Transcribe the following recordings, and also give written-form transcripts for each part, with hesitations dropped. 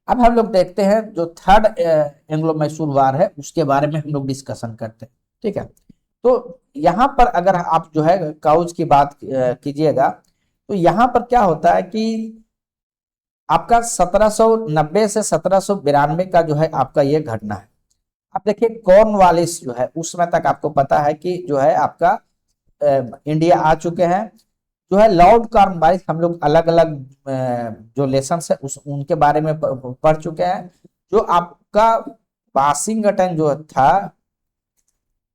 अब हम लोग देखते हैं जो थर्ड एंग्लो मैसूर वार है उसके बारे में हम लोग डिस्कशन करते हैं। ठीक है, तो यहाँ पर अगर आप जो है काउज की बात कीजिएगा तो यहाँ पर क्या होता है कि आपका 1790 से 1792 का जो है आपका ये घटना है। आप देखिए कॉर्नवालिस जो है उस समय तक आपको पता है कि जो है आपका इंडिया आ चुके हैं। जो है लॉर्ड कॉर्नवालिस हम लोग अलग अलग जो लेसन है उस उनके बारे में पढ़ चुके हैं। जो आपका वाशिंगटन जो था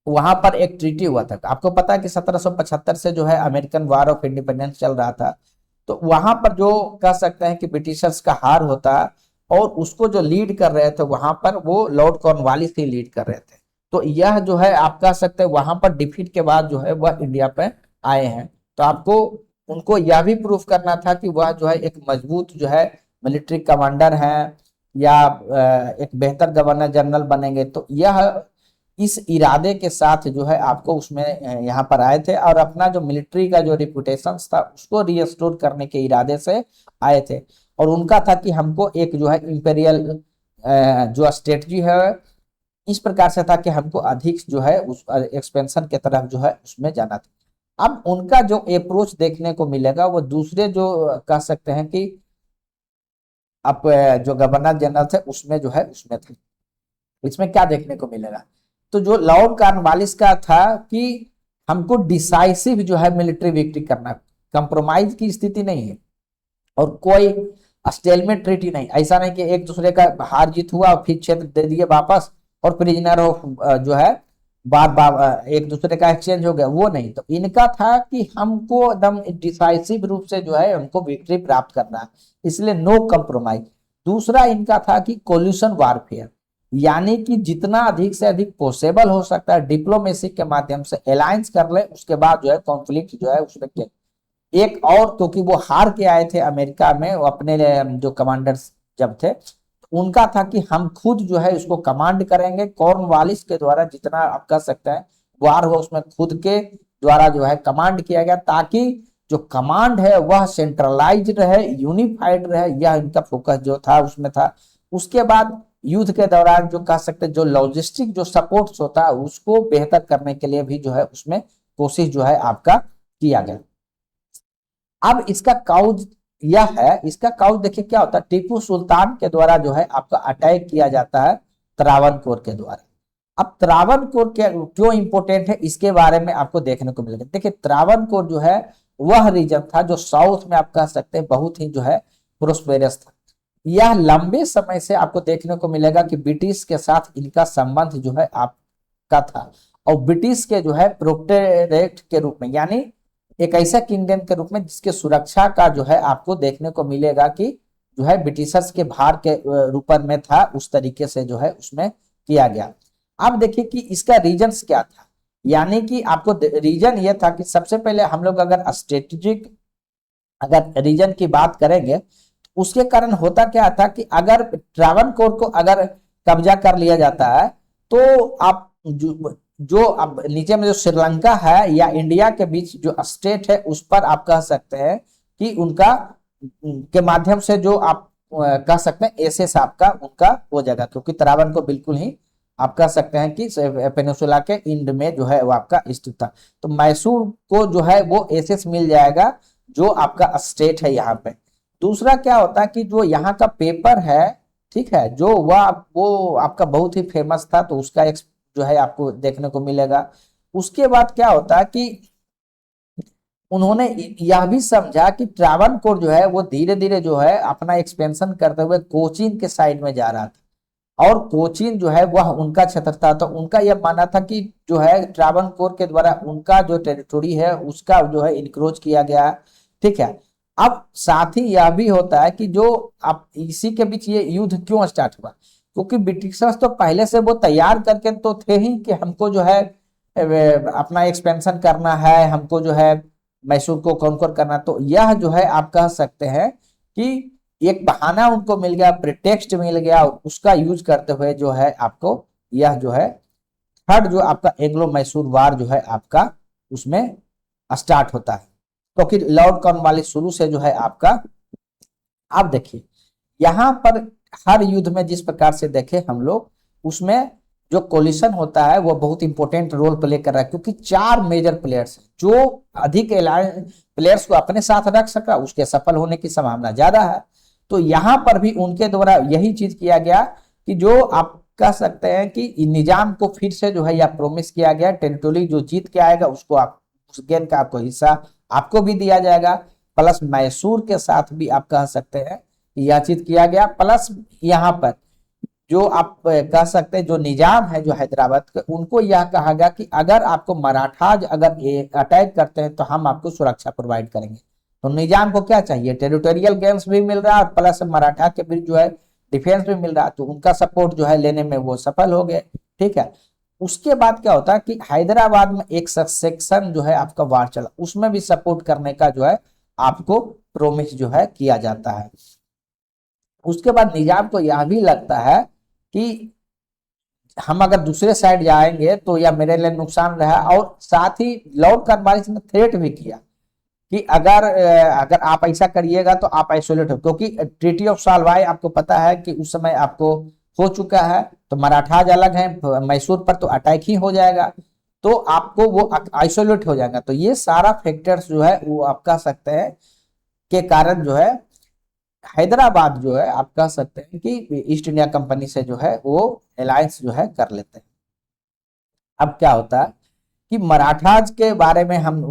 वहां पर एक ट्रीटी हुआ था। आपको पता है कि 1775 से जो है अमेरिकन वार ऑफ इंडिपेंडेंस चल रहा था। तो वहां पर जो कह सकते हैं कि ब्रिटिशर्स का हार होता है और उसको जो लीड कर रहे थे वहां पर वो लॉर्ड कॉर्नवालिस ही लीड कर रहे थे। तो यह जो है आप कह सकते हैं वहां पर डिफीट के बाद जो है वह इंडिया पे आए हैं। तो आपको उनको यह भी प्रूफ करना था कि वह जो है एक मजबूत जो है मिलिट्री कमांडर हैं या एक बेहतर गवर्नर जनरल बनेंगे। तो यह इस इरादे के साथ जो है आपको उसमें यहाँ पर आए थे और अपना जो मिलिट्री का जो रिपुटेशन था उसको रीस्टोर करने के इरादे से आए थे। और उनका था कि हमको एक जो है इंपेरियल जो स्ट्रेटजी है इस प्रकार से था कि हमको अधिक जो है उस एक्सपेंशन के तरफ जो है उसमें जाना था। अब उनका जो अप्रोच देखने को मिलेगा वो दूसरे जो कह सकते हैं कि आप जो गवर्नर जनरल थे उसमें जो है उसमें थे। इसमें क्या देखने को मिलेगा, तो जो लॉर्ड कॉर्नवालिस का था कि हमको डिसाइसिव जो है मिलिट्री विक्ट्री करना, कंप्रोमाइज की स्थिति नहीं है और कोई स्टेलमेट ट्रीटी नहीं। ऐसा नहीं कि एक दूसरे का हार जीत हुआ और फिर क्षेत्र दे दिए वापस और प्रिजनर ऑफ जो है बार बार एक दूसरे का एक्सचेंज हो गया, वो नहीं। तो इनका था कि हमको एकदम डिसाइसिव रूप से जो है हमको विक्ट्री प्राप्त करना है, इसलिए नो कंप्रोमाइज। दूसरा इनका था कि कोल्यूशन वारफेयर, यानी कि जितना अधिक से अधिक पॉसिबल हो सकता है डिप्लोमेसी के माध्यम से अलायंस कर ले, उसके बाद जो है कॉन्फ्लिक्ट जो है उसमें एक और, क्योंकि वो हार के आए थे अमेरिका में वो अपने जो कमांडर्स जब थे तो उनका था कि हम खुद जो है उसको कमांड करेंगे। कॉर्नवालिस के द्वारा जितना आप कह सकते हैं वार हुआ उसमें खुद के द्वारा जो है कमांड किया गया ताकि जो कमांड है वह सेंट्रलाइज रहे, यूनिफाइड रहे, यह इनका फोकस जो था उसमें था। उसके बाद युद्ध के दौरान जो कह सकते हैं जो लॉजिस्टिक जो सपोर्ट होता है उसको बेहतर करने के लिए भी जो है उसमें कोशिश जो है आपका किया गया। अब इसका काउज यह है, इसका काउज देखिए क्या होता है, टीपू सुल्तान के द्वारा जो है आपका अटैक किया जाता है त्रावणकोर के द्वारा। अब त्रावणकोर क्यों इंपोर्टेंट है इसके बारे में आपको देखने को मिलेगा। देखिए त्रावणकोर जो है वह रीजन था जो साउथ में आप कह सकते हैं बहुत ही जो है प्रोस्पेरस था। यह लंबे समय से आपको देखने को मिलेगा कि ब्रिटिश के साथ इनका संबंध जो है आपका था और ब्रिटिश के जो है प्रोटेक्टोरेट के रूप में, यानी एक ऐसा किंगडम के रूप में जिसके सुरक्षा का जो है आपको देखने को मिलेगा कि जो है ब्रिटिशर्स के भार के रूप में था, उस तरीके से जो है उसमें किया गया। अब देखिए कि इसका रीजन्स क्या था, यानी कि आपको रीजन ये था कि सबसे पहले हम लोग अगर स्ट्रेटेजिक अगर रीजन की बात करेंगे तो उसके कारण होता क्या था कि अगर ट्रावनकोर को अगर कब्जा कर लिया जाता है तो आप जो अब नीचे में जो श्रीलंका है या इंडिया के बीच जो स्टेट है उस पर आप कह सकते हैं कि उनका के माध्यम से जो आप कह सकते हैं एसेस आपका उनका हो जाएगा, क्योंकि तरावन को बिल्कुल ही आप कह सकते हैं कि पेनिनसुला के इंड में जो है वो आपका स्थित था। तो मैसूर को जो है वो एसेस मिल जाएगा जो आपका स्टेट है यहाँ पे। दूसरा क्या होता है कि जो यहाँ का पेपर है, ठीक है, जो वह वो आपका बहुत ही फेमस था तो उसका एक जो है आपको देखने को मिलेगा। उसके बाद क्या होता है कि उन्होंने यह भी समझा कि ट्रावनकोर जो है वो धीरे धीरे जो है अपना एक्सपेंशन करते हुए कोचीन के साइड में जा रहा था और कोचीन जो है वह उनका क्षेत्र था। तो उनका यह मानना था कि जो है ट्रावनकोर के द्वारा उनका जो टेरिटोरी है उसका जो है इनक्रोच किया गया। ठीक है, अब साथ ही यह भी होता है कि जो अब इसी के बीच ये युद्ध क्यों स्टार्ट हुआ, क्योंकि ब्रिटिशर्स तो पहले से वो तैयार करके तो थे ही कि हमको जो है अपना एक्सपेंशन करना है, हमको जो है मैसूर को कॉन्कर करना। तो यह जो है आप कह सकते हैं कि एक बहाना उनको मिल गया, प्रिटेक्स्ट मिल गया और उसका यूज करते हुए जो है आपको यह जो है थर्ड जो आपका एंग्लो मैसूर वार जो है आपका उसमें स्टार्ट होता है। तो कि लॉर्ड कॉर्नवालिस शुरू से जो है आपका, आप देखिए यहाँ पर हर युद्ध में जिस प्रकार से देखे हम लोग, उसमें जो कोलिशन होता है वो बहुत इंपॉर्टेंट रोल प्ले कर रहा है, क्योंकि 4 मेजर प्लेयर्स हैं। जो अधिक प्लेयर्स को अपने साथ रख सका उसके सफल होने की संभावना ज्यादा है। तो यहाँ पर भी उनके द्वारा यही चीज किया गया कि जो आप कह सकते हैं कि निजाम को फिर से जो है यह प्रोमिस किया गया, टेरिटोरी जो जीत के आएगा उसको आप उस गेंद का आपको हिस्सा आपको भी दिया जाएगा। प्लस मैसूर के साथ भी आप कह सकते हैं यह चीज किया गया। प्लस यहाँ पर जो आप कह सकते हैं जो निजाम है जो हैदराबाद के, उनको यह कहा गया कि अगर आपको मराठाज अगर अटैक करते हैं तो हम आपको सुरक्षा प्रोवाइड करेंगे। तो निजाम को क्या चाहिए, टेरिटोरियल गेम्स भी मिल रहा है, प्लस मराठा के भी जो है डिफेंस भी मिल रहा है, तो उनका सपोर्ट जो है लेने में वो सफल हो गए। ठीक है। उसके बाद क्या होता है कि हैदराबाद में एक सेक्शन जो है आपका वार चला, उसमें भी सपोर्ट करने का जो है आपको प्रोमिस जो है किया जाता है। उसके बाद निजाम को यह भी लगता है कि हम अगर दूसरे साइड जाएंगे तो यह मेरे लिए नुकसान रहा, और साथ ही लॉर्ड कॉर्नवालिस ने थ्रेट भी किया कि अगर आप ऐसा करिएगा तो आप आइसोलेट हो, क्योंकि ट्रीटी ऑफ साल्वाई आपको पता है कि उस समय आपको हो चुका है, तो मराठाज अलग है, मैसूर पर तो अटैक ही हो जाएगा, तो आपको वो आइसोलेट हो जाएगा। तो ये सारा फैक्टर्स जो है वो आप कह सकते हैं के कारण जो है हैदराबाद जो है आप कह सकते हैं कि ईस्ट इंडिया कंपनी से जो है वो अलायंस जो है कर लेते हैं। अब क्या होता है कि मराठाज के बारे में हम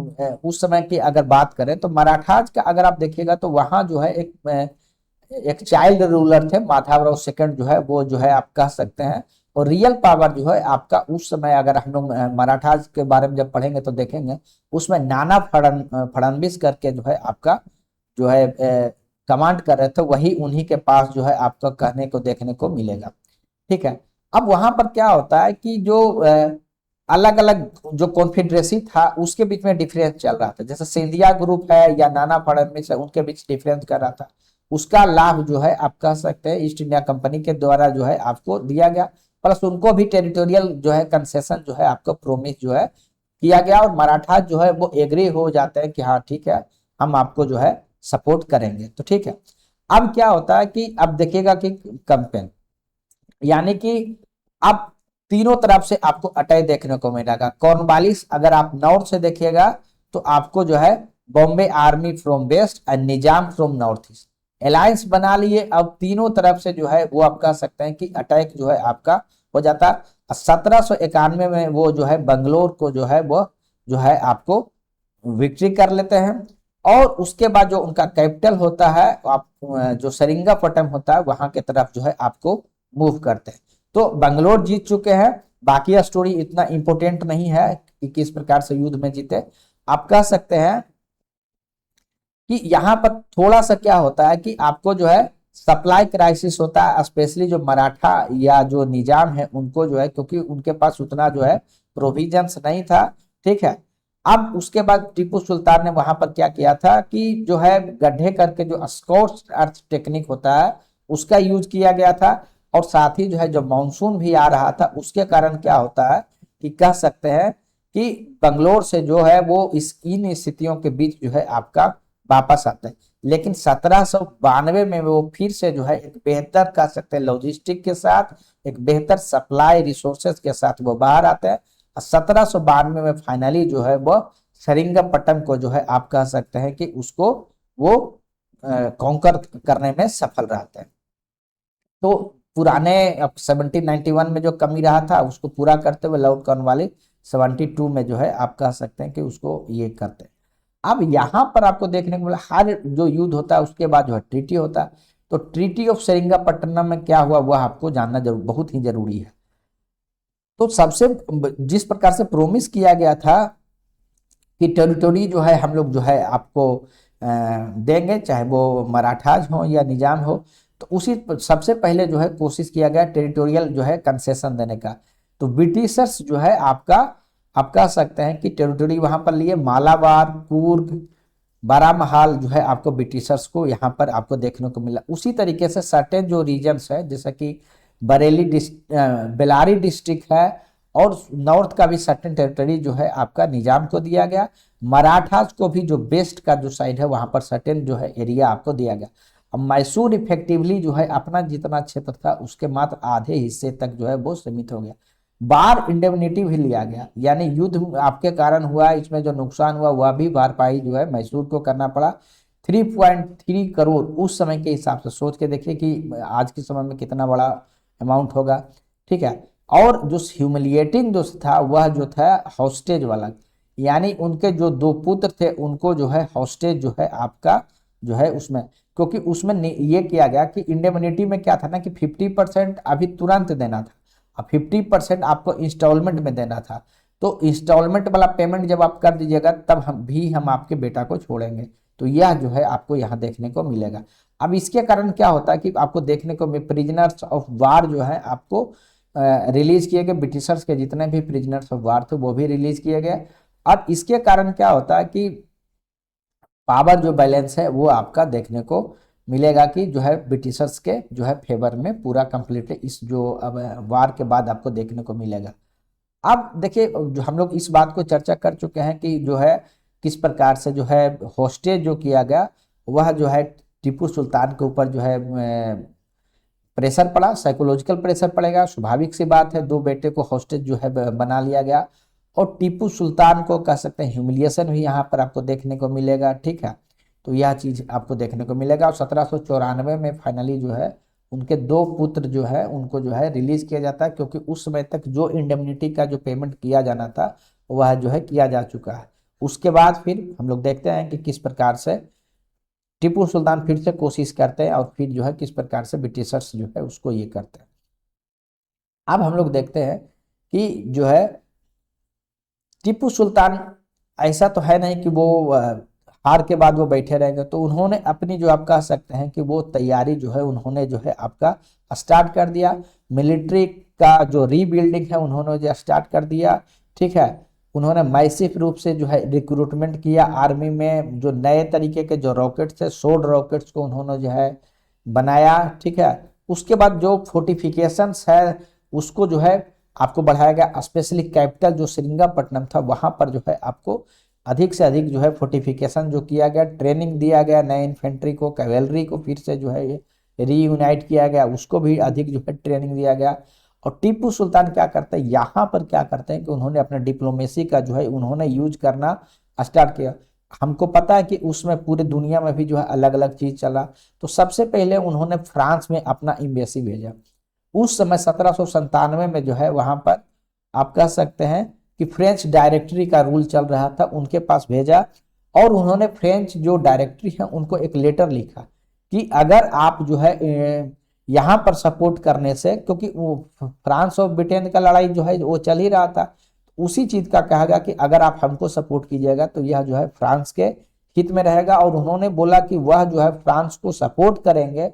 उस समय की अगर बात करें तो मराठाज का अगर आप देखिएगा तो वहां जो है एक चाइल्ड रूलर थे, माधवराव सेकंड जो है वो जो है आप कह सकते हैं। और रियल पावर जो है आपका उस समय अगर हम लोग मराठाज के बारे में जब पढ़ेंगे तो देखेंगे उसमें नाना फडणवीस करके जो है आपका जो है कमांड कर रहे थे, वही उन्हीं के पास जो है आपका कहने को देखने को मिलेगा। ठीक है। अब वहां पर क्या होता है कि जो अलग अलग जो कॉन्फेडरेसी था उसके बीच में डिफरेंस चल रहा था, जैसे सिंधिया ग्रुप है या नाना फडणवीस है, उनके बीच डिफरेंस कर रहा था। उसका लाभ जो है आप कह सकते हैं ईस्ट इंडिया कंपनी के द्वारा जो है आपको दिया गया, प्लस उनको भी टेरिटोरियल जो है कंसेशन जो है आपको प्रोमिस जो है किया गया, और मराठा जो है वो एग्री हो जाते हैं कि हाँ ठीक है हम आपको जो है सपोर्ट करेंगे। तो ठीक है। अब क्या होता है कि अब देखिएगा कि कंपेन यानी कि अब तीनों तरफ से आपको अटैक देखने को मिलेगा। कॉर्नवालिस अगर आप नॉर्थ से देखिएगा तो आपको जो है Bombay army from west and Nizam from north east alliance बना लिए। अब तीनों तरफ से जो है वो आप कह सकते हैं कि अटैक जो है आपका हो जाता। 1791 में वो जो है बंगलोर को जो है वो जो है आपको विक्ट्री कर लेते हैं, और उसके बाद जो उनका कैपिटल होता है आप जो सेरिंगापटम होता है वहां के तरफ जो है आपको मूव करते हैं। तो बंगलोर जीत चुके हैं, बाकी स्टोरी इतना इंपॉर्टेंट नहीं है कि किस प्रकार से युद्ध में जीते। आप कह सकते हैं कि यहाँ पर थोड़ा सा क्या होता है कि आपको जो है सप्लाई क्राइसिस होता है, स्पेशली जो मराठा या जो निजाम है उनको जो है, क्योंकि उनके पास उतना जो है प्रोविजंस नहीं था। ठीक है। अब उसके बाद टीपू सुल्तान ने वहां पर क्या किया था कि जो है गड्ढे करके जो स्कॉच अर्थ टेक्निक होता है उसका यूज किया गया था, और साथ ही जो है जो मानसून भी आ रहा था उसके कारण क्या होता है कि कह सकते हैं कि बंगलोर से जो है वो इन स्थितियों के बीच जो है आपका वापस आते हैं। लेकिन 1792 में वो फिर से जो है एक बेहतर कह सकते हैं लॉजिस्टिक के साथ, एक बेहतर सप्लाई रिसोर्सेज के साथ वो बाहर आते हैं। 1792 में फाइनली जो है वो सेरिंगपट्टम को जो है आप कह सकते हैं कि उसको वो कॉन्कर करने में सफल रहते हैं। तो पुराने 1791 में जो कमी रहा था उसको पूरा करते हुए लॉर्ड कॉर्नवालिस 72 में जो है आप कह सकते हैं कि उसको ये करते हैं। अब यहाँ पर आपको देखने को मिला हर जो युद्ध होता है उसके बाद जो है ट्रीटी होता है। तो ट्रीटी ऑफ सेरिंगापट्टनम में क्या हुआ वह आपको जानना बहुत ही जरूरी है। तो सबसे जिस प्रकार से प्रोमिस किया गया था कि टेरिटोरी जो है हम लोग जो है आपको देंगे, चाहे वो मराठाज हो या निजाम हो, तो उसी सबसे पहले जो है कोशिश किया गया टेरिटोरियल जो है कंसेशन देने का। तो ब्रिटिशर्स जो है आपका आप कह सकते हैं कि टेरिटोरी वहां पर लिए, मालाबार, कुर्ग, बारामहाल जो है आपको ब्रिटिशर्स को यहाँ पर आपको देखने को मिला। उसी तरीके से सर्टेन जो रीजन्स है जैसे कि बेलारी डिस्ट्रिक्ट है, और नॉर्थ का भी सर्टेन टेरिटरी जो है आपका निजाम को दिया गया। मराठास को भी जो वेस्ट का जो साइड है वहां पर सर्टेन जो है एरिया आपको दिया गया। अब मैसूर इफेक्टिवली जो है अपना जितना क्षेत्र था उसके मात्र आधे हिस्से तक जो है वो सीमित हो गया। बार इंडेमनिटी भी लिया गया, यानी युद्ध आपके कारण हुआ, इसमें जो नुकसान हुआ वह भी भरपाई जो है मैसूर को करना पड़ा। 3.3 करोड़ उस समय के हिसाब से सोच के देखिए कि आज के समय में कितना बड़ा अमाउंट होगा, ठीक है। और जो ह्यूमिलिएटिंग जो था वह जो था हॉस्टेज वाला, यानी उनके जो 2 पुत्र थे उनको जो है हॉस्टेज जो है आपका जो है उसमें, क्योंकि उसमें ये किया गया कि इंडेमनिटी में क्या था ना कि 50% अभी तुरंत देना था और 50% आपको इंस्टॉलमेंट में देना था। तो इंस्टॉलमेंट वाला पेमेंट जब आप कर दीजिएगा तब हम आपके बेटा को छोड़ेंगे। तो यह जो है आपको यहाँ देखने को मिलेगा। अब इसके कारण क्या होता है कि आपको देखने को प्रिजनर्स ऑफ वार जो है आपको रिलीज किए गए, ब्रिटिशर्स के जितने भी प्रिजनर्स ऑफ वार थे वो भी रिलीज किए गए। अब इसके कारण क्या होता है कि पावर जो बैलेंस है वो आपका देखने को मिलेगा कि जो है ब्रिटिशर्स के जो है फेवर में पूरा कंप्लीटली इस जो अब वार के बाद आपको देखने को मिलेगा। अब देखिए जो हम लोग इस बात को चर्चा कर चुके हैं कि जो है किस प्रकार से जो है होस्टेज जो किया गया वह जो है टीपू सुल्तान के ऊपर जो है प्रेशर पड़ा, साइकोलॉजिकल प्रेशर पड़ेगा, स्वाभाविक सी बात है। 2 बेटे को हॉस्टेज जो है बना लिया गया और टीपू सुल्तान को कह सकते हैं ह्यूमिलिएशन भी यहाँ पर आपको देखने को मिलेगा, ठीक है। तो यह चीज आपको देखने को मिलेगा और 1794 में फाइनली जो है उनके 2 पुत्र जो है उनको जो है रिलीज किया जाता है, क्योंकि उस समय तक जो इंडेमनिटी का जो पेमेंट किया जाना था वह जो है किया जा चुका है। उसके बाद फिर हम लोग देखते हैं कि किस प्रकार से टीपू सुल्तान फिर से कोशिश करते हैं और फिर जो है किस प्रकार से ब्रिटिशर्स जो है उसको ये करते हैं। अब हम लोग देखते हैं कि जो है टीपू सुल्तान ऐसा तो है नहीं कि वो हार के बाद वो बैठे रहेंगे, तो उन्होंने अपनी जो आप कह सकते हैं कि वो तैयारी जो है उन्होंने जो है आपका स्टार्ट कर दिया। मिलिट्री का जो रीबिल्डिंग है उन्होंने जो स्टार्ट कर दिया, ठीक है। उन्होंने मैसिव रूप से जो है रिक्रूटमेंट किया आर्मी में, जो नए तरीके के जो रॉकेट्स थे सोल्ड रॉकेट्स को उन्होंने जो है बनाया, ठीक है। उसके बाद जो फोर्टिफिकेशंस है उसको जो है आपको बढ़ाया गया, स्पेशली कैपिटल जो श्रीरंगपट्टनम था वहां पर जो है आपको अधिक से अधिक जो है फोर्टिफिकेशन जो किया गया, ट्रेनिंग दिया गया नए इन्फेंट्री को, कैवेलरी को फिर से जो है ये रीयूनाइट किया गया, उसको भी अधिक जो है ट्रेनिंग दिया गया। और टीपू सुल्तान क्या करते हैं यहाँ पर, क्या करते हैं कि उन्होंने अपने डिप्लोमेसी का जो है उन्होंने यूज करना स्टार्ट किया। हमको पता है कि उसमें पूरे दुनिया में भी जो है अलग अलग चीज चला, तो सबसे पहले उन्होंने फ्रांस में अपना एम्बेसी भेजा। उस समय 1797 में जो है वहां पर आप कह सकते हैं कि फ्रेंच डायरेक्टरी का रूल चल रहा था, उनके पास भेजा और उन्होंने फ्रेंच जो डायरेक्टरी है उनको एक लेटर लिखा कि अगर आप जो है यहाँ पर सपोर्ट करने से, क्योंकि फ्रांस और ब्रिटेन का लड़ाई जो है वो चल ही रहा था, उसी चीज का कहा गया कि अगर आप हमको सपोर्ट कीजिएगा तो यह जो है फ्रांस के हित में रहेगा। और उन्होंने बोला कि वह जो है फ्रांस को सपोर्ट करेंगे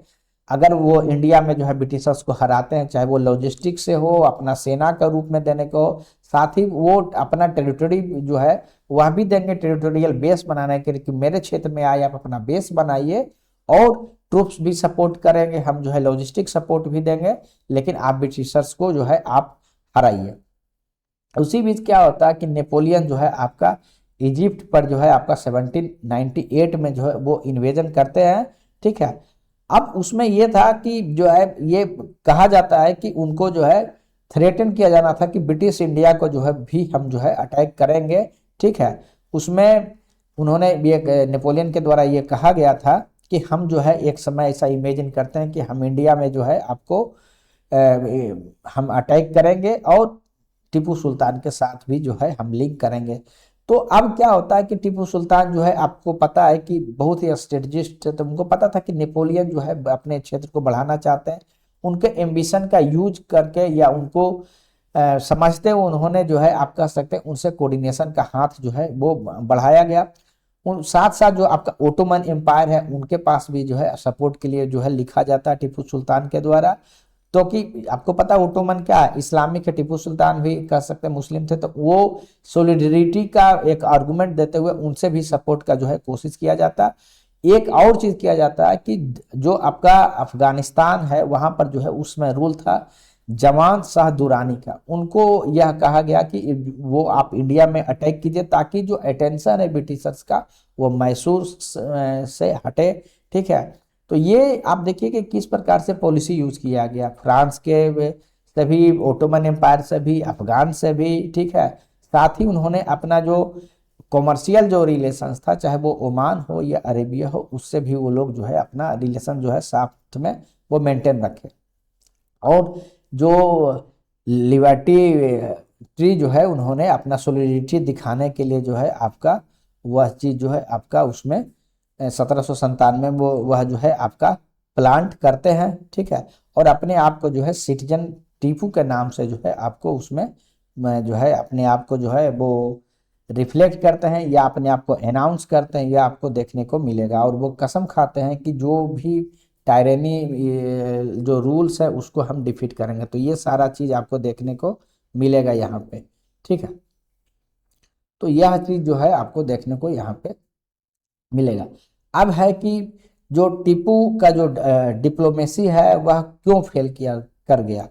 अगर वो इंडिया में जो है ब्रिटिशर्स को हराते हैं, चाहे वो लॉजिस्टिक से हो, अपना सेना का रूप में देने को हो, साथ ही वो अपना टेरिटरी जो है वह भी देंगे, टेरिटोरियल बेस बनाने के लिए कि मेरे क्षेत्र में आए आप अपना बेस बनाइए, और ट्रूप्स भी सपोर्ट करेंगे, हम जो है लॉजिस्टिक सपोर्ट भी देंगे, लेकिन आप ब्रिटिशर्स को जो है आप हराइए। उसी बीच क्या होता है कि नेपोलियन जो है आपका इजिप्ट पर जो है आपका 1798 में जो है वो इन्वेजन करते हैं, ठीक है। अब उसमें यह था कि जो है ये कहा जाता है कि उनको जो है थ्रेटन किया जाना था कि ब्रिटिश इंडिया को जो है भी हम जो है अटैक करेंगे, ठीक है। उसमें उन्होंने ये नेपोलियन के द्वारा ये कहा गया था कि हम जो है एक समय ऐसा इमेजिन करते हैं कि हम इंडिया में जो है आपको हम अटैक करेंगे और टीपू सुल्तान के साथ भी जो है हम लिंक करेंगे। तो अब क्या होता है कि टीपू सुल्तान जो है आपको पता है कि बहुत ही स्ट्रेटजिस्ट है, तो उनको पता था कि नेपोलियन जो है अपने क्षेत्र को बढ़ाना चाहते हैं। उनके एम्बिशन का यूज करके या उनको समझते हुए उन्होंने जो है आप कह सकते हैं उनसे कोऑर्डिनेशन का हाथ जो है वो बढ़ाया गया। उन साथ साथ जो आपका ओटोमन एम्पायर है उनके पास भी जो है सपोर्ट के लिए जो है लिखा जाता है टीपू सुल्तान के द्वारा। तो कि आपको पता ओटोमन क्या है, इस्लामिक है, टीपू सुल्तान भी कह सकते हैं मुस्लिम थे, तो वो सोलिडरिटी का एक आर्गुमेंट देते हुए उनसे भी सपोर्ट का जो है कोशिश किया जाता। एक और चीज किया जाता है कि जो आपका अफगानिस्तान है वहां पर जो है उसमें रूल था जवान शाह दुरानी का, उनको यह कहा गया कि वो आप इंडिया में अटैक कीजिए ताकि जो अटेंशन है ब्रिटिशर्स का वो मैसूर से हटे, ठीक है। तो ये आप देखिए कि किस प्रकार से पॉलिसी यूज किया गया, फ्रांस के से भी, ओटोमन एम्पायर से भी, अफगान से भी, ठीक है। साथ ही उन्होंने अपना जो कॉमर्शियल जो रिलेशंस था, चाहे वो ओमान हो या अरेबिया हो, उससे भी वो लोग जो है अपना रिलेशन जो है साथ में वो मेंटेन रखे। और जो लिबर्टी ट्री जो है, उन्होंने अपना सोलिडिटी दिखाने के लिए जो है आपका वह चीज जो है आपका उसमें 1797 में वो वह जो है आपका प्लांट करते हैं, ठीक है। और अपने आप को जो है सिटीजन टीपू के नाम से जो है आपको उसमें जो है अपने आप को जो है वो रिफ्लेक्ट करते हैं या अपने आप को अनाउंस करते हैं, यह आपको देखने को मिलेगा। और वो कसम खाते हैं कि जो भी टायरेनी जो रूल्स है उसको हम डिफीट करेंगे। तो ये सारा चीज आपको देखने को मिलेगा यहाँ पे, ठीक है। तो यह चीज जो है आपको देखने को यहाँ पे मिलेगा। अब है कि जो टीपू का जो डिप्लोमेसी है वह क्यों फेल किया कर गया।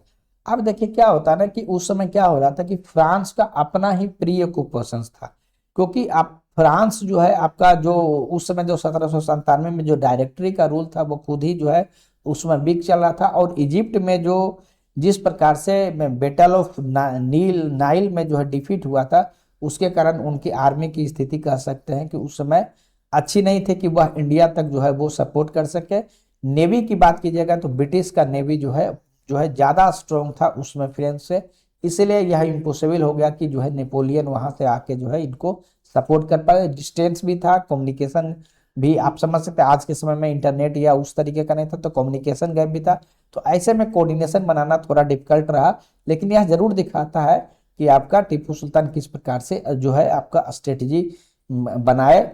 अब देखिए क्या होता है ना कि उस समय क्या हो रहा था कि फ्रांस का अपना ही प्री ऑक्यूपेशन था, क्योंकि आप फ्रांस जो है आपका जो उस समय जो 1797 में जो डायरेक्टरी का रूल था वो खुद ही जो है उसमें वीक चल रहा था। और इजिप्ट में जो जिस प्रकार से बैटल ऑफ नील नाइल में जो है डिफीट हुआ था, उसके कारण उनकी आर्मी की स्थिति कह सकते हैं कि उस समय अच्छी नहीं थी कि वह इंडिया तक जो है वो सपोर्ट कर सके। नेवी की बात कीजिएगा तो ब्रिटिश का नेवी जो है ज्यादा स्ट्रॉन्ग था उसमें फ्रेंच से, इसलिए यह इम्पॉसिबल हो गया कि जो है नेपोलियन वहां से आके जो है इनको सपोर्ट कर पाए। डिस्टेंस भी था, कम्युनिकेशन भी आप समझ सकते हैं, आज के समय में इंटरनेट या उस तरीके का नहीं था, तो कम्युनिकेशन गैप भी था। तो ऐसे में कोऑर्डिनेशन बनाना थोड़ा डिफिकल्ट रहा। लेकिन यह जरूर दिखाता है कि आपका टीपू सुल्तान किस प्रकार से जो है आपका स्ट्रेटजी बनाए।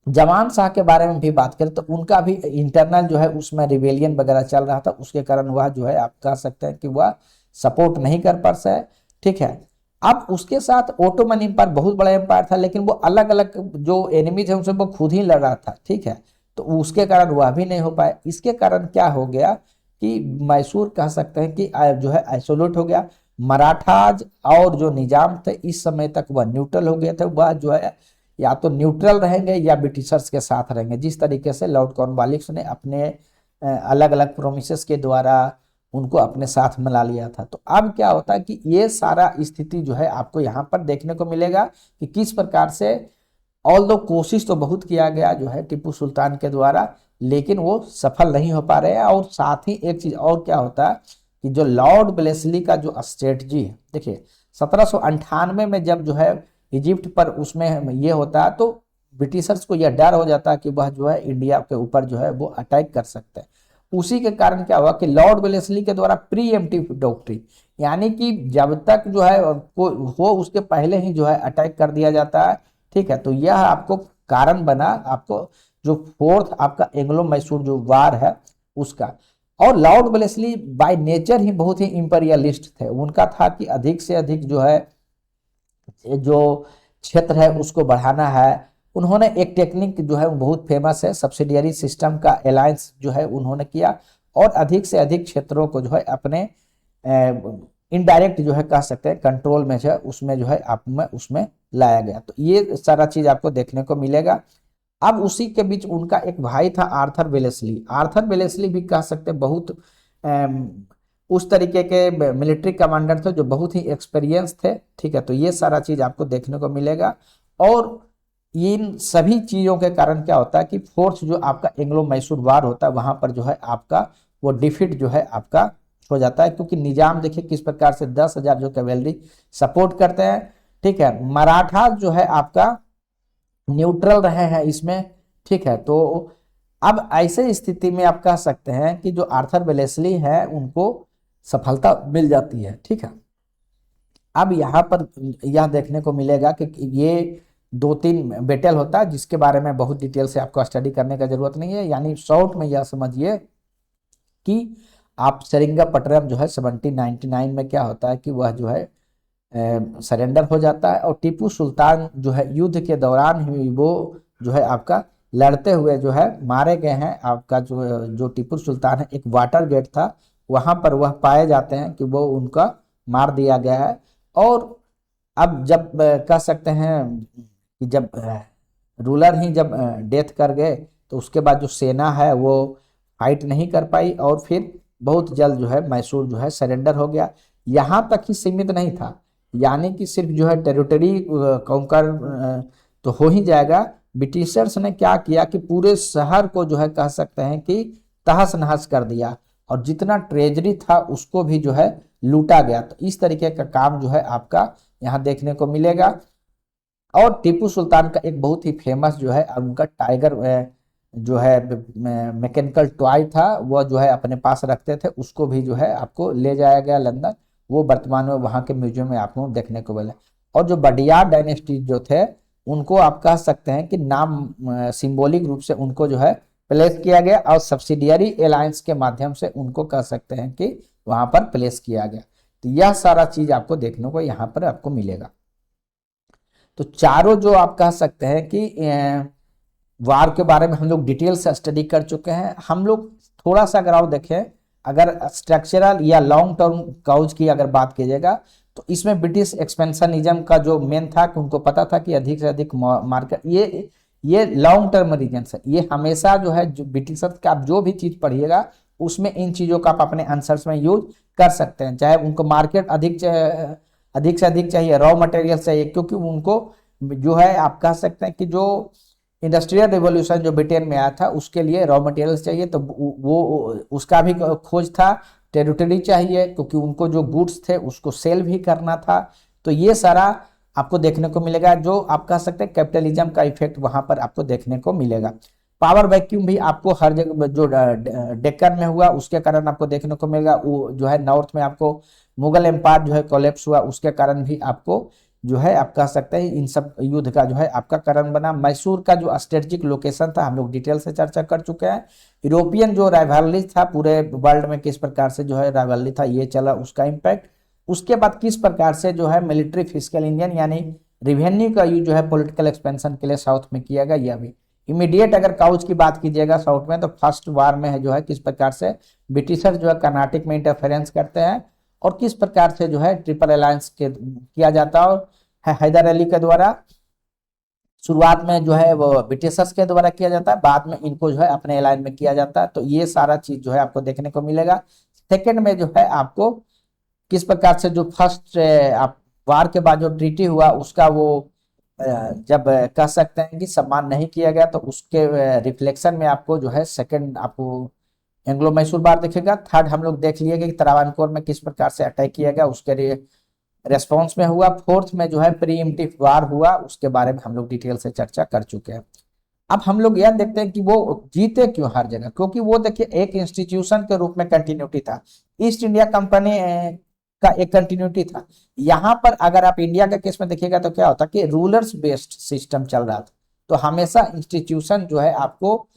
जमान शाह के बारे में भी बात करें तो उनका भी इंटरनल जो है उसमें रिवेलियन वगैरह चल रहा था, उसके कारण वह जो है आप कह सकते हैं कि वह सपोर्ट नहीं कर पा सके, ठीक है। अब उसके साथ ओटोमन एम्पायर बहुत बड़ा एम्पायर था, लेकिन वो अलग अलग जो एनिमीज है उनसे वो खुद ही लड़ रहा था, ठीक है। तो उसके कारण वह भी नहीं हो पाया। इसके कारण क्या हो गया कि मैसूर कह सकते हैं कि जो है आइसोलेट हो गया। मराठाज और जो निजाम थे इस समय तक वह न्यूट्रल हो गए थे, वह जो है या तो न्यूट्रल रहेंगे या ब्रिटिशर्स के साथ रहेंगे, जिस तरीके से लॉर्ड कॉर्नवालिस ने अपने अलग अलग प्रोमिसेस के द्वारा उनको अपने साथ मिला लिया था। तो अब क्या होता है कि ये सारा स्थिति जो है आपको यहाँ पर देखने को मिलेगा कि किस प्रकार से ऑल दो कोशिश तो बहुत किया गया जो है टीपू सुल्तान के द्वारा, लेकिन वो सफल नहीं हो पा रहे हैं। और साथ ही एक चीज और क्या होता है कि जो लॉर्ड ब्लेसली का जो स्ट्रेटजी है, देखिए 1798 में जब जो है इजिप्ट पर उसमें ये होता है तो ब्रिटिशर्स को यह डर हो जाता है कि वह जो है इंडिया के ऊपर जो है वो अटैक कर सकते हैं। उसी के कारण क्या हुआ कि लॉर्ड वेलेस्ली के द्वारा प्रीएम्प्टिव डॉक्ट्रिन, यानी कि जब तक जो है हो उसके पहले ही जो है अटैक कर दिया जाता है, ठीक है। तो यह आपको कारण बना आपको जो फोर्थ आपका एंग्लो मैसूर जो वार है उसका। और लॉर्ड वेलेस्ली बाय नेचर ही बहुत ही इंपीरियलिस्ट थे, उनका था कि अधिक से अधिक जो है जो क्षेत्र है उसको बढ़ाना है। उन्होंने एक टेक्निक जो है बहुत फेमस है, सब्सिडियरी सिस्टम का अलायंस जो है उन्होंने किया और अधिक से अधिक क्षेत्रों को जो है अपने इनडायरेक्ट जो है कह सकते हैं कंट्रोल में जो है उसमें जो है आप में उसमें लाया गया। तो ये सारा चीज आपको देखने को मिलेगा। अब उसी के बीच उनका एक भाई था आर्थर वेलेस्ली। आर्थर वेलेस्ली भी कह सकते हैं बहुत उस तरीके के मिलिट्री कमांडर थे जो बहुत ही एक्सपीरियंस थे, ठीक है। तो ये सारा चीज आपको देखने को मिलेगा। और इन सभी चीजों के कारण क्या होता है कि फोर्स जो आपका एंग्लो मैसूर वार होता है वहां पर जो है आपका वो डिफीट जो है आपका हो जाता है, क्योंकि निजाम देखिए किस प्रकार से 10,000 जो कैवेलरी सपोर्ट करते हैं, ठीक है। मराठा जो है आपका न्यूट्रल रहे हैं इसमें, ठीक है। तो अब ऐसे स्थिति में आप कह सकते हैं कि जो आर्थर वेलेस्ली है उनको सफलता मिल जाती है, ठीक है। अब यहाँ पर यह देखने को मिलेगा कि ये 2-3 बैटल होता है जिसके बारे में बहुत डिटेल से आपको स्टडी करने का जरूरत नहीं है, यानी शॉर्ट में यह समझिए कि आप सेरिंगापट्टनम जो है 1799 में क्या होता है कि वह जो है सरेंडर हो जाता है। और टीपू सुल्तान जो है युद्ध के दौरान ही वो जो है आपका लड़ते हुए जो है मारे गए हैं। आपका जो टीपू सुल्तान है एक वाटर गेट था वहां पर वह पाए जाते हैं कि वो उनका मार दिया गया है। और अब जब कह सकते हैं कि जब रूलर ही जब डेथ कर गए तो उसके बाद जो सेना है वो फाइट नहीं कर पाई और फिर बहुत जल्द जो है मैसूर जो है सरेंडर हो गया। यहाँ तक ही सीमित नहीं था, यानी कि सिर्फ जो है टेरिटरी कॉन्कर तो हो ही जाएगा। ब्रिटिशर्स ने क्या किया कि पूरे शहर को जो है कह सकते हैं कि तहस नहस कर दिया और जितना ट्रेजरी था उसको भी जो है लूटा गया। तो इस तरीके का काम जो है आपका यहाँ देखने को मिलेगा। और टीपू सुल्तान का एक बहुत ही फेमस जो है उनका टाइगर जो है मैकेनिकल टॉय था, वो जो है अपने पास रखते थे, उसको भी जो है आपको ले जाया गया लंदन। वो वर्तमान में वहाँ के म्यूजियम में आपको देखने को मिला। और जो बडियार डायनेस्टी जो थे उनको आप कह सकते हैं कि नाम सिंबॉलिक रूप से उनको जो है प्लेस किया गया और सब्सिडियरी अलायंस के माध्यम से उनको कह सकते हैं कि वहां पर प्लेस किया गया। तो यह सारा चीज आपको देखने को यहाँ पर आपको मिलेगा। तो चारों जो आप कह सकते हैं कि वार के बारे में हम लोग डिटेल से स्टडी कर चुके हैं। हम लोग थोड़ा सा अगर आप देखें, अगर स्ट्रक्चरल या लॉन्ग टर्म काउज की अगर बात कीजिएगा तो इसमें ब्रिटिश एक्सपेंशनिज्म का जो मेन था कि उनको पता था कि अधिक से अधिक मार्केट, ये लॉन्ग टर्म रीजन है। ये हमेशा जो है जो ब्रिटिशर्स का आप जो भी चीज पढ़िएगा उसमें इन चीजों का आप अपने आंसर्स में यूज कर सकते हैं। चाहे उनको मार्केट अधिक से अधिक चाहिए, रॉ मटेरियल चाहिए, क्योंकि उनको जो है आप कह सकते हैं कि जो इंडस्ट्रियल रिवॉल्यूशन जो ब्रिटेन में आया था उसके लिए रॉ मटेरियल्स चाहिए, तो वो उसका भी खोज था। टेरिटरी चाहिए क्योंकि उनको जो गुड्स थे उसको सेल भी करना था। तो ये सारा आपको देखने को मिलेगा, जो आप कह सकते हैं कैपिटलिज्म का इफेक्ट वहां पर आपको देखने को मिलेगा। पावर वैक्यूम भी आपको हर जगह जो डेक्कन में हुआ उसके कारण आपको देखने को मिलेगा। वो जो है नॉर्थ में आपको मुगल एम्पायर जो है कोलैप्स हुआ उसके कारण भी आपको जो है आप कह सकते हैं इन सब युद्ध का जो है आपका कारण बना। मैसूर का जो स्ट्रेटेजिक लोकेशन था हम लोग डिटेल से चर्चा कर चुके हैं। यूरोपियन जो राइवलरी था पूरे वर्ल्ड में किस प्रकार से जो है राइवलरी था ये चला, उसका इम्पैक्ट। उसके बाद किस प्रकार से जो है मिलिट्री फिस्कल इंडियन यानी रिवेन्यू का यूज जो है पॉलिटिकल एक्सपेंशन के लिए साउथ में किया गया। यह भी इमीडिएट अगर काउज की बात कीजिएगा साउथ में तो फर्स्ट वार में है जो है किस प्रकार से ब्रिटिशर जो है कर्नाटक में इंटरफेरेंस करते हैं और किस प्रकार से जो है ट्रिपल अलायंस के किया जाता है हैदर अली के द्वारा। शुरुआत में जो है वो ब्रिटिशर्स के द्वारा किया जाता है, बाद में इनको जो है अपने अलायंस में किया जाता है। तो ये सारा चीज जो है आपको देखने को मिलेगा। सेकंड में जो है आपको किस प्रकार से जो फर्स्ट आप वार के बाद जो ट्रीटी हुआ उसका वो जब कह सकते हैं कि सम्मान नहीं किया गया, तो उसके रिफ्लेक्शन में आपको जो है सेकंड आपको एंग्लो मैसूर वार दिखेगा। थर्ड हम लोग देख लिए कि त्रावणकोर में किस प्रकार से अटैक किया गया उसके रेस्पॉन्स में हुआ। फोर्थ में जो है प्रीएम्प्टिव वार हुआ, उसके बारे में हम लोग डिटेल से चर्चा कर चुके हैं। अब हम लोग यह देखते हैं कि वो जीते क्यों हर जगह, क्योंकि वो देखिए एक इंस्टीट्यूशन के रूप में कंटिन्यूटी था। ईस्ट इंडिया कंपनी का एक कंटिन्यूटी था। यहाँ पर अगर आप इंडिया के केस में देखिएगा तो क्या होता कि रूलर्स बेस्ड सिस्टम चल रहा था। तो हमेशा इंस्टीट्यूशन जो है आपको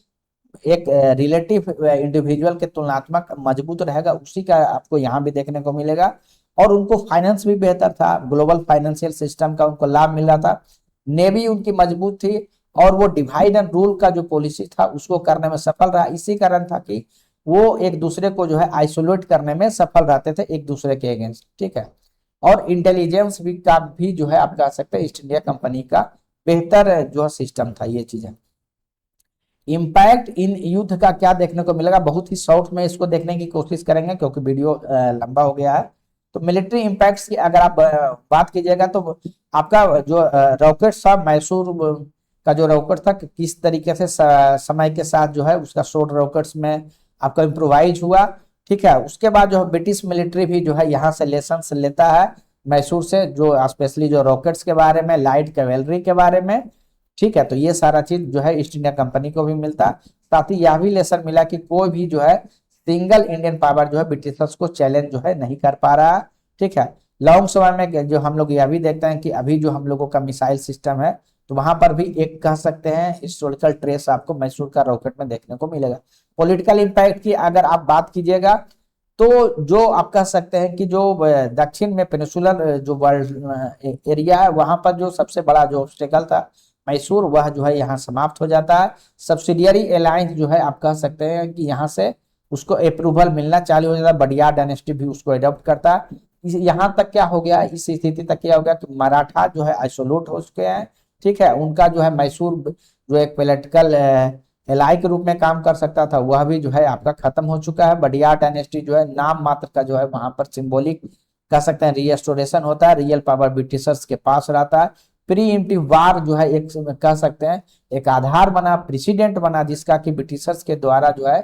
एक रिलेटिव इंडिविजुअल के तुलनात्मक मजबूत रहेगा, उसी का आपको यहाँ भी देखने को मिलेगा। और उनको फाइनेंस भी बेहतर था, ग्लोबल फाइनेंशियल सिस्टम का उनको लाभ मिल रहा था। नेवी उनकी मजबूत थी और वो डिवाइड एंड रूल का जो पॉलिसी था उसको करने में सफल रहा। इसी कारण था कि वो एक दूसरे को जो है आइसोलेट करने में सफल रहते थे एक दूसरे के अगेंस्ट, ठीक है। और इंटेलिजेंस भी का भी जो है आप कह सकते हैं ईस्ट इंडिया कंपनी का बेहतर जो सिस्टम था। ये चीजें इम्पैक्ट इन युद्ध का क्या देखने को मिलेगा, बहुत ही शॉर्ट में इसको देखने की कोशिश करेंगे क्योंकि वीडियो लंबा हो गया है। तो मिलिट्री इम्पैक्ट्स की अगर आप बात कीजिएगा तो आपका जो रॉकेट था मैसूर का जो रॉकेट था किस तरीके से समय के साथ जो है उसका शॉर्ट रॉकेट्स में आपका इम्प्रोवाइज हुआ, ठीक है। उसके बाद जो ब्रिटिश मिलिट्री भी जो है यहाँ से लेसन लेता है मैसूर से, जो स्पेशली जो रॉकेट्स के बारे में, लाइट कैवेलरी के बारे में, ठीक है। तो ये सारा चीज जो है ईस्ट इंडिया कंपनी को भी मिलता। साथ ही यह भी लेसन मिला कि कोई भी जो है सिंगल इंडियन पावर जो है ब्रिटिशर्स को चैलेंज जो है नहीं कर पा रहा, ठीक है। लॉन्ग समय में जो हम लोग यह भी देखते हैं कि अभी जो हम लोगों का मिसाइल सिस्टम है तो वहां पर भी एक कह सकते हैं हिस्टोरिकल ट्रेस आपको मैसूर का रॉकेट में देखने को मिलेगा। पॉलिटिकल इंपैक्ट की अगर आप बात कीजिएगा तो जो आप कह सकते हैं कि जो दक्षिण में पेनिसुलर जो वर्ल्ड एरिया है वहां पर जो सबसे बड़ा जो ऑब्स्टेकल था मैसूर, वह जो है यहाँ समाप्त हो जाता है। सब्सिडियरी अलायंस जो है आप कह सकते हैं कि यहाँ से उसको अप्रूवल मिलना चालू हो जाता है। बडियार डायनेस्टी भी उसको एडॉप्ट करता है। यहाँ तक क्या हो गया, इस स्थिति तक क्या हो गया कि मराठा जो है आइसोलेट हो चुके हैं, ठीक है। उनका जो है मैसूर जो एक पॉलिटिकल एलआई के रूप में काम कर सकता था, वह भी जो है आपका खत्म हो चुका है। बडियार डायनेस्टी जो है नाम मात्र का जो है वहां पर सिंबॉलिक कह सकते हैं रिएस्टोरेशन होता है, रियल पावर ब्रिटिशर्स के पास रहता है। प्री इम्प्टिव वार जो है एक कह सकते हैं एक आधार बना, प्रेसिडेंट बना, जिसका कि ब्रिटिशर्स के द्वारा जो है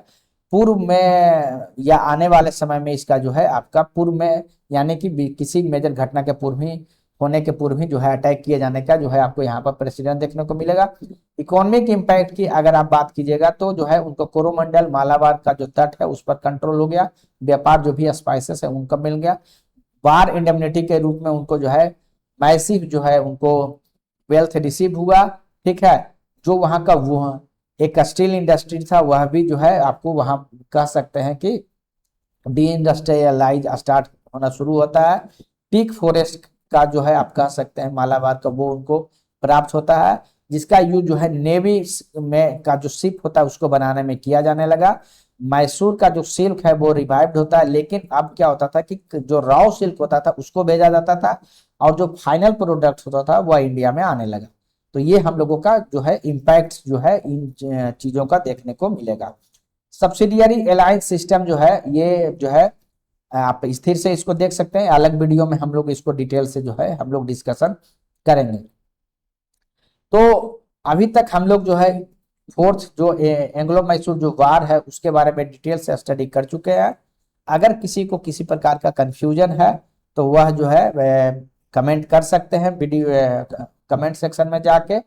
पूर्व में या आने वाले समय में इसका जो है आपका पूर्व में यानी कि किसी मेजर घटना के पूर्व ही होने के पूर्व ही जो है अटैक किए जाने का जो है आपको यहाँ पर प्रेसिडेंट देखने को मिलेगा। इकोनॉमिक इम्पैक्ट की अगर आप बात कीजिएगा तो जो है उनको कोरोमंडल मालाबार का जो तट है उस पर कंट्रोल हो गया, व्यापार जो भी स्पाइसेस है उनका मिल गया। वार इंडेमनिटी के रूप में उनको जो है मैसिव जो है उनको वेल्थ रिसीव हुआ, ठीक है। जो वहां का वो एक स्टील इंडस्ट्री था वह भी जो है आपको वहां कह सकते हैं कि डी इंडस्ट्रियलाइज स्टार्ट होना शुरू होता है। टीक फॉरेस्ट का जो है आप कह सकते हैं मालाबार का वो उनको प्राप्त होता है, जिसका यूज जो है नेवी में का जो शिप होता है उसको बनाने में किया जाने लगा। मैसूर का जो सिल्क है वो रिवाइव्ड होता है, लेकिन अब क्या होता था कि जो रॉ सिल्क होता था उसको भेजा जाता था और जो फाइनल प्रोडक्ट होता था वह इंडिया में आने लगा। तो ये हम लोगों का जो है इम्पैक्ट जो है इन चीजों का देखने को मिलेगा। सब्सिडियरी अलायंस सिस्टम जो है ये जो है आप स्थिर से इसको देख सकते हैं, अलग वीडियो में हम लोग इसको डिटेल से जो है हम लोग डिस्कशन करेंगे। तो अभी तक हम लोग जो है फोर्थ जो एंग्लो मैसूर जो वार है उसके बारे में डिटेल से स्टडी कर चुके हैं। अगर किसी को किसी प्रकार का कंफ्यूजन है तो वह जो है कमेंट कर सकते हैं वीडियो कमेंट सेक्शन में जाके।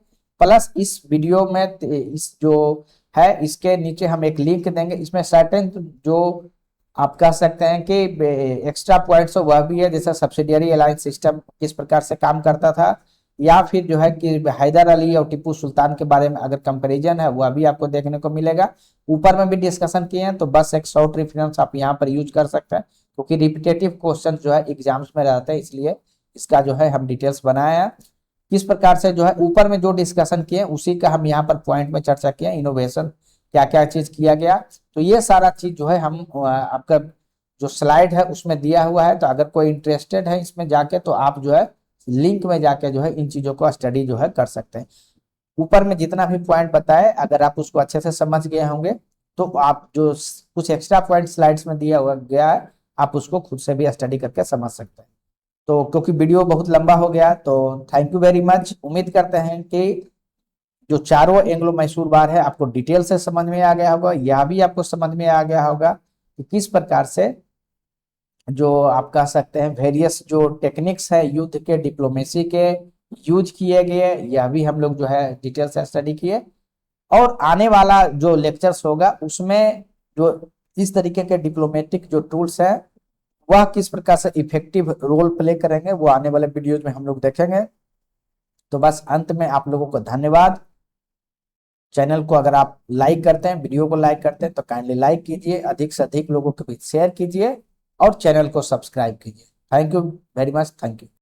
प्लस इस वीडियो में इस जो है इसके नीचे हम एक लिंक देंगे, इसमें सर्टेन जो आप कह सकते हैं कि एक्स्ट्रा पॉइंट्स वह भी है, जैसे सब्सिडियरी अलायंस सिस्टम किस प्रकार से काम करता था, या फिर जो है कि हैदर अली और टिप्पू सुल्तान के बारे में अगर कंपैरिजन है वह भी आपको देखने को मिलेगा। ऊपर में भी डिस्कशन किए हैं, तो बस एक शॉर्ट रेफरेंस आप यहाँ पर यूज कर सकते हैं, क्योंकि रिपीटेटिव क्वेश्चन जो है एग्जाम्स में रहते हैं, इसलिए इसका जो है हम डिटेल्स बनाए हैं। किस प्रकार से जो है ऊपर में जो डिस्कशन किए उसी का हम यहाँ पर पॉइंट में चर्चा किए, इनोवेशन क्या क्या चीज किया गया। तो ये सारा चीज जो है हम आपका जो स्लाइड है उसमें दिया हुआ है, तो अगर कोई इंटरेस्टेड है इसमें जाके तो आप जो है लिंक में जाके जो है इन चीजों को स्टडी जो है कर सकते हैं। ऊपर में जितना भी पॉइंट बताए अगर आप उसको अच्छे से समझ गए होंगे तो आप जो कुछ एक्स्ट्रा पॉइंट स्लाइड्स में दिया हुआ गया है आप उसको खुद से भी स्टडी करके समझ सकते हैं। तो क्योंकि वीडियो बहुत लंबा हो गया तो थैंक यू वेरी मच। उम्मीद करते हैं कि जो चारों एंग्लो मैसूर वार है आपको डिटेल से समझ में आ गया होगा, यह भी आपको समझ में आ गया होगा कि किस प्रकार से जो आप कह सकते हैं वेरियस जो टेक्निक्स है युद्ध के डिप्लोमेसी के यूज किए गए, यह भी हम लोग जो है डिटेल से स्टडी किए। और आने वाला जो लेक्चर्स होगा उसमें जो इस तरीके के डिप्लोमेटिक जो टूल्स है वह किस प्रकार से इफेक्टिव रोल प्ले करेंगे वो आने वाले वीडियोज में हम लोग देखेंगे। तो बस अंत में आप लोगों को धन्यवाद। चैनल को अगर आप लाइक करते हैं, वीडियो को लाइक करते हैं तो काइंडली लाइक कीजिए, अधिक से अधिक लोगों के बीच शेयर कीजिए और चैनल को सब्सक्राइब कीजिए। Thank you very much, thank you.